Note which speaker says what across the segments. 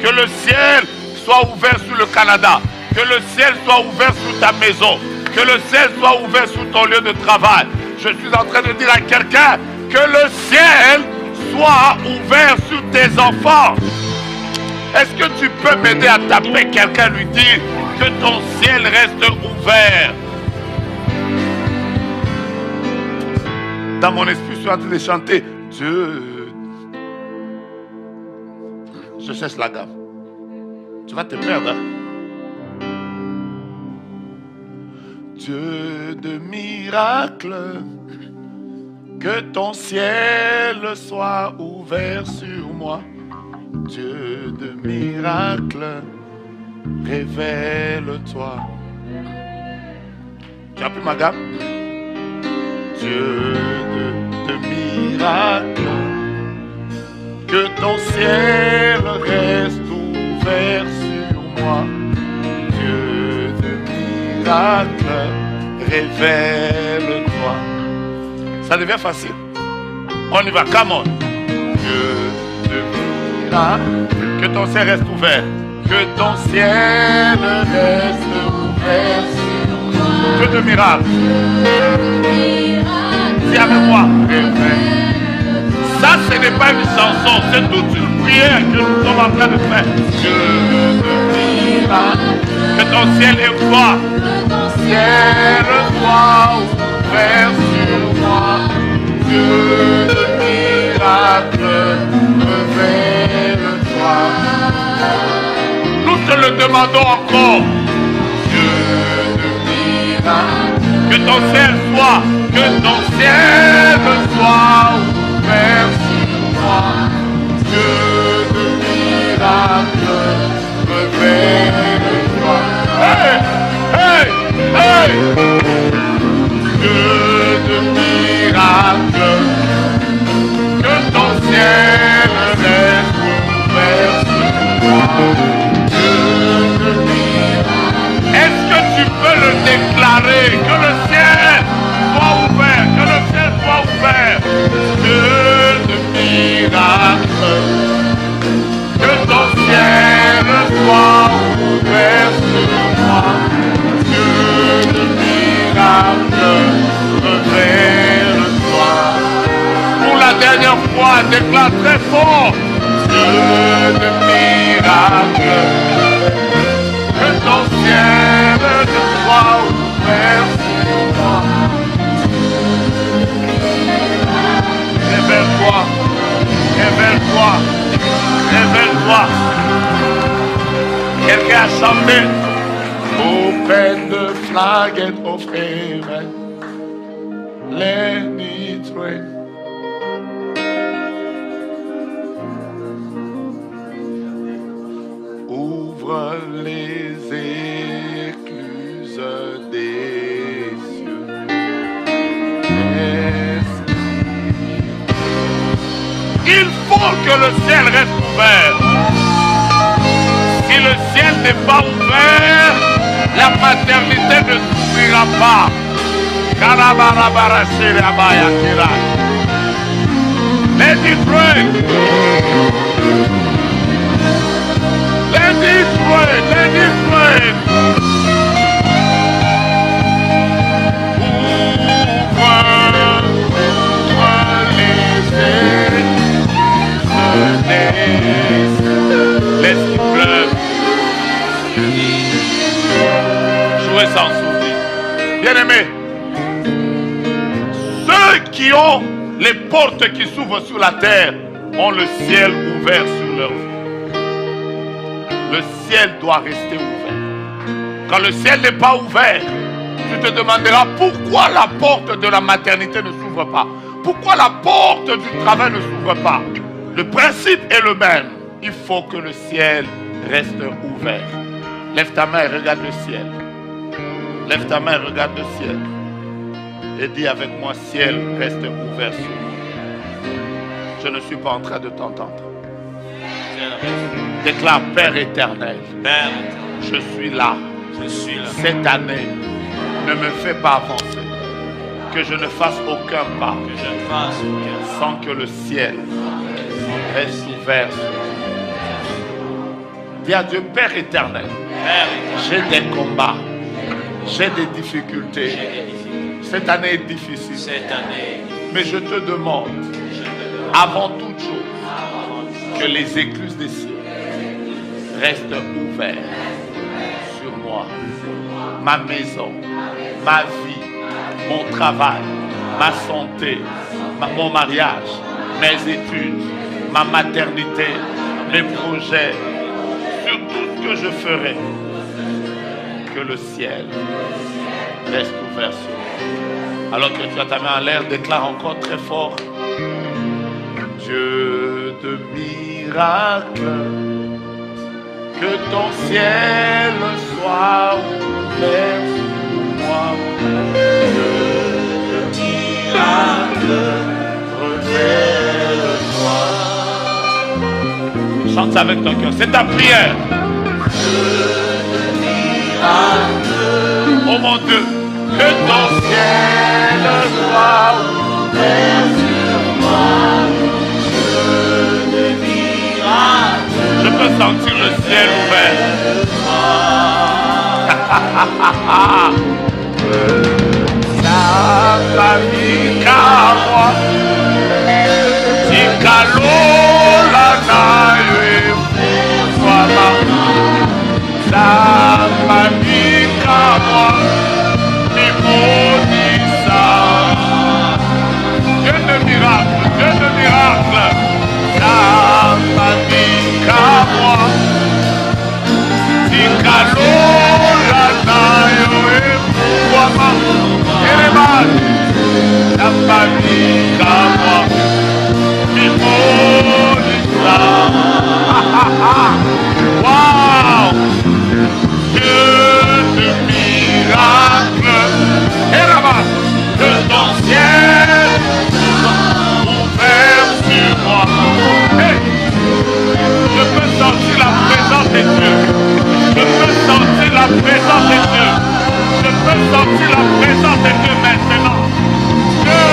Speaker 1: Que le ciel soit ouvert sur le Canada. Que le ciel soit ouvert sur ta maison. Que le ciel soit ouvert sur ton lieu de travail. Je suis en train de dire à quelqu'un que le ciel soit ouvert sur tes enfants. Est-ce que tu peux m'aider à taper quelqu'un, lui dire que ton ciel reste ouvert? Dans mon esprit, je suis en train de chanter Dieu. Je cherche la gamme. Tu vas te perdre. Hein? Dieu de miracles, que ton ciel soit ouvert sur moi. Dieu de miracles, révèle-toi. Tu as pris ma gamme? Dieu de miracles, que ton ciel reste ouvert sur moi. Dieu de miracles, révèle-toi. Ça devient facile. On y va, come on. Dieu de miracles, que ton ciel reste ouvert. Que ton ciel reste ouvert sur moi. Dieu de miracles. Dis avec moi. Ça, ce n'est pas une chanson, c'est toute une prière que nous sommes en train de faire. Dieu de miracles, que ton ciel est ouvert. Que ton ciel soit ouvert sur moi. Dieu de miracles, révèle-toi. Nous te le demandons encore. Dieu de miracles, que ton ciel soit ouvert sur moi. Dieu de miracles, révèle-toi. Hey, hey, hey. Dieu de miracles, que ton ciel reste ouvert sur moi. Dieu de miracles. Est-ce que tu peux le déclarer? Que le ciel soit ouvert, que le ciel soit ouvert. Dieu de miracles, que ton ciel soit ouvert sur moi. Dieu de miracles, révèle-toi. Pour la dernière fois, déclare très fort. Dieu de miracles, que ton ciel soit ouvert sur moi. Révèle-toi, révèle-toi, révèle-toi. Quelqu'un a chanté. Open the floodgate of heaven, let it rain. Ouvre les écluses des cieux. Il faut que le ciel reste ouvert. Si le ciel n'est pas ouvert, la maternité ne s'ouvrira pas. Let it rain. Let it rain. Let it rain. Laisse qu'il pleuve. Jouez sans souci. Bien-aimés, ceux qui ont les portes qui s'ouvrent sur la terre ont le ciel ouvert sur leur vie. Le ciel doit rester ouvert. Quand le ciel n'est pas ouvert, tu te demanderas pourquoi la porte de la maternité ne s'ouvre pas. Pourquoi la porte du travail ne s'ouvre pas? Le principe est le même. Il faut que le ciel reste ouvert. Lève ta main et regarde le ciel. Lève ta main et regarde le ciel. Et dis avec moi, ciel reste ouvert sur moi. Je ne suis pas en train de t'entendre. Déclare Père éternel.
Speaker 2: Père,
Speaker 1: je suis là.
Speaker 2: je suis là.
Speaker 1: Cette année, ne me fais pas avancer. Que je ne fasse aucun pas.
Speaker 2: Que je ne fasse aucun
Speaker 1: sans que le ciel reste ouvert sur moi. Dis à Dieu, Père éternel, j'ai des combats, j'ai des difficultés. Cette année est difficile. Mais je te demande, avant toute chose, que les écluses des cieux restent ouvertes sur moi, ma maison, ma vie, mon travail, ma santé, mon mariage, mes études, ma maternité, mes projets, sur tout ce que je ferai, que le ciel reste ouvert sur moi. Alors que tu as ta main en l'air, déclare encore très fort: Dieu de miracle, que ton ciel soit ouvert sur moi. Dieu de miracle, révèle-toi. Chante ça avec ton cœur, c'est ta prière. Oh mon Dieu, que ton ciel soit ouvert sur moi. Je peux sentir le ciel ouvert. La famille qu'à moi, si la naïe, voilà. La famille qu'à moi, il faut dire ça. Dieu de miracle, Dieu de miracle. La famille qu'à moi, si la naïe, voilà. Et les balles, la famille qu'à moi, il faut dire ça. Wow! Dieu de miracle, et là-bas, que ton ciel soit ouvert sur moi. Hey! Je peux sentir la présence de Dieu. Je peux sentir la présence de Dieu. Je peux sentir la présence de Dieu maintenant. Dieu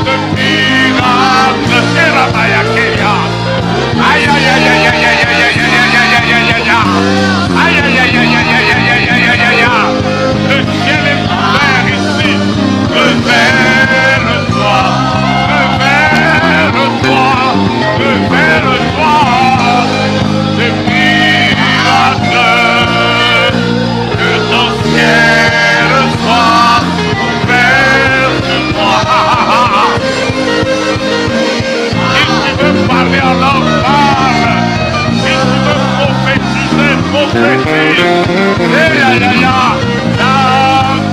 Speaker 1: de miracle, et là-bas, aïe, aïe, aïe, aïe, aïe, aïe, aïe, aïe, aïe, aïe, aïe, aïe, aïe, aïe, le ciel est ouvert ici. Révèle-toi, révèle-toi, révèle-toi. Des miracles, que ton ciel soit ouvert sur moi. Si tu veux parler en langue, parle. Si tu veux prophétiser, prophétise. Et ya ya ya, la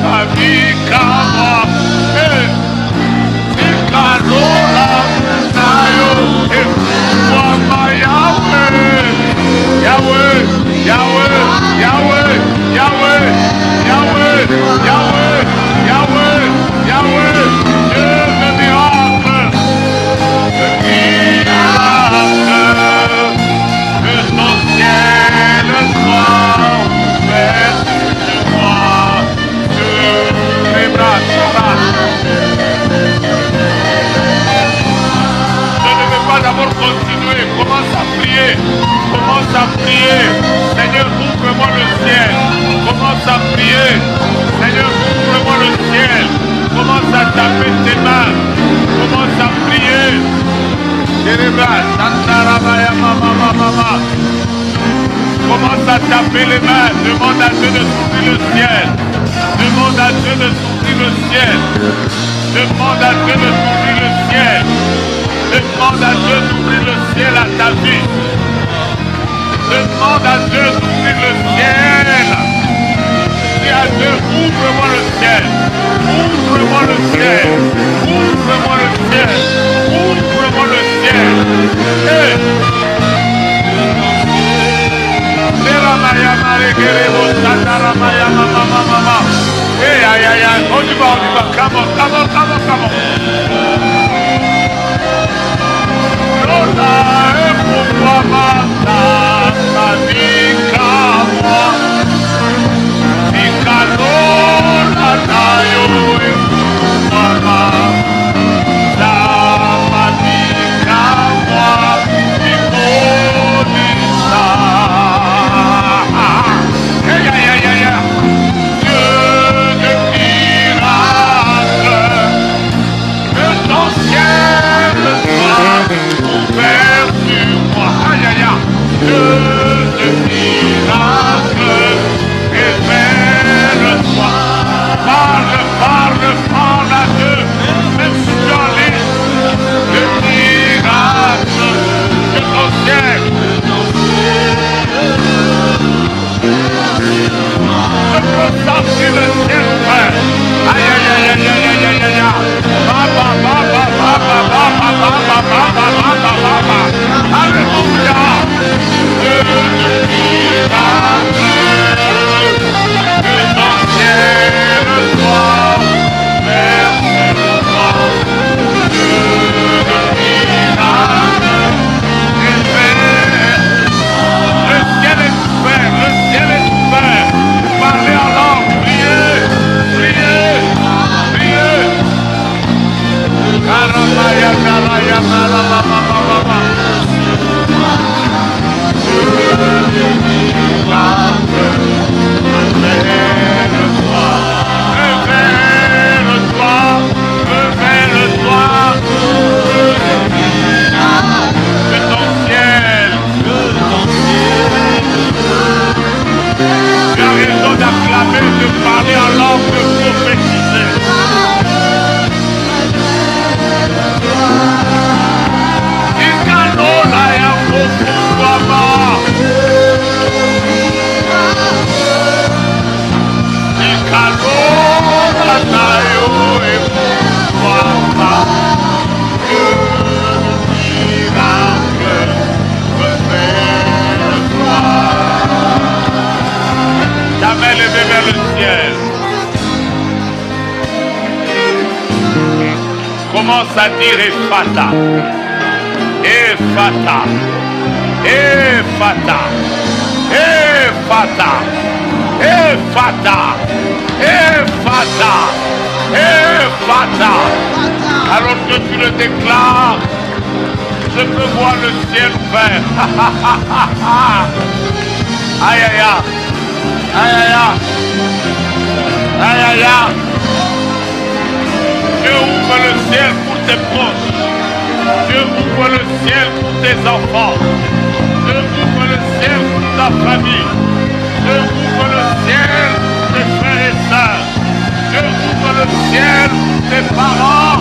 Speaker 1: famille qu'à moi. Si Carola, Nayo, et moi ma Yahweh, Yahweh, Yahweh, Yahweh, Yahweh, Yahweh, Yahweh, Yahweh, Yahweh, Dieu de miracle, de miracle, que ton ciel soit ouvert sur moi, Dieu, les bras. Je ne vais pas d'abord continuer, commence à prier, commence à prier. Seigneur, ouvre-moi le ciel. Commence à prier. Seigneur, ouvre-moi le ciel. Commence à taper tes mains. Commence à prier. Commence à taper les mains. Demande à Dieu de s'ouvrir le ciel. Demande à Dieu de s'ouvrir le ciel. Demande à Dieu de s'ouvrir le ciel. Demande à Dieu d'ouvrir le ciel à ta vie. Demande à Dieu d'ouvrir le ciel. Dis à Dieu, ouvre-moi le ciel. Ouvre-moi le ciel. Ouvre-moi le ciel. Ouvre-moi le ciel. Hey. Hey, aïe, aïe, aïe. On y va. Come on. Pourquoi ma vie qu'à moi, si canon la taille, ma vie qu'à moi, il faut dire ça. de miracles, révèle-toi. Parle à Dieu, même si tu es en ligne, de miracles, que ton ciel. Je peux sentir le ciel ouvert. Aïe, aïe, aïe, aïe, aïe, aïe, aïe, aïe. Alléluia. Dieu de miracles, que ton ciel soit ouvert sur moi. Dieu de miracles, révèle. Le ciel est ouvert, le ciel est ouvert. Parlez en langue, priez, priez, priez. Karamaya, karaya, malababa. Révèle-toi, révèle-toi, révèle-toi. Que ton ciel. Tu as raison d'acclamer, de parler en langue, de prophétiser. Ikanola ya kofuama. Ikanola tayo efuama. Miracle, révèle-toi. Ta main levée vers le ciel. Commence à dire Ephata. Ephata. Ephata. Ephata. Ephata. Ephata. Ephata. Alors que tu le déclares, je peux voir le ciel ouvert. Aïe aïe aïe. Aïe aïe aïe. Aïe aïe aïe. Dieu ouvre le ciel pour tes proches. Dieu ouvre le ciel pour tes enfants. Dieu ouvre le ciel pour ta famille. Dieu ouvre le ciel pour tes frères et sœurs. Dieu ouvre le ciel pour tes parents.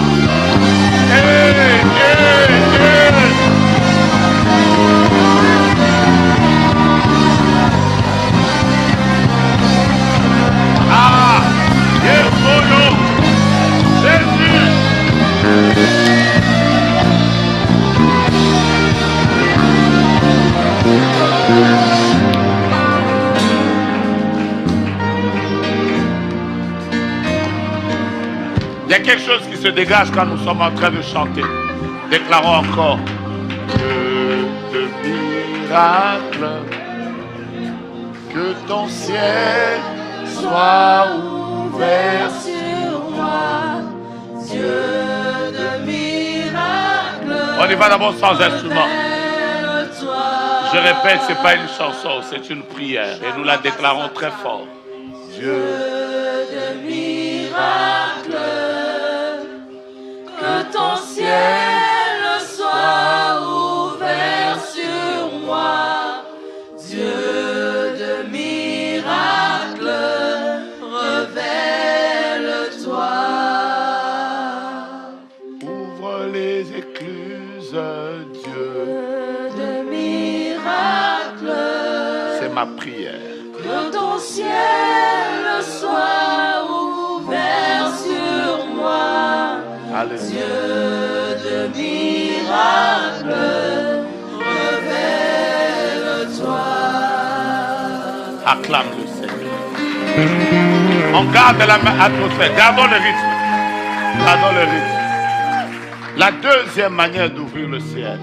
Speaker 1: Ah, Jésus. Il y a quelque chose qui se dégage quand nous sommes en train de chanter. Déclarons encore. Dieu de miracle, que ton ciel soit ouvert sur moi. Dieu de miracle. On y va d'abord sans instrument. Je répète, ce n'est pas une chanson, c'est une prière. Et nous la déclarons très fort. Dieu de miracle, que ton ciel soit ouvert sur moi. Dieu de miracle, révèle-toi. Ouvre les écluses, Dieu de miracle. C'est ma prière. Que ton ciel soit ouvert sur moi. Alléluia. Dieu de miracle, révèle-toi. Acclame le Seigneur. On garde la même atmosphère. Gardons le rythme. Gardons le rythme. La deuxième manière d'ouvrir le ciel.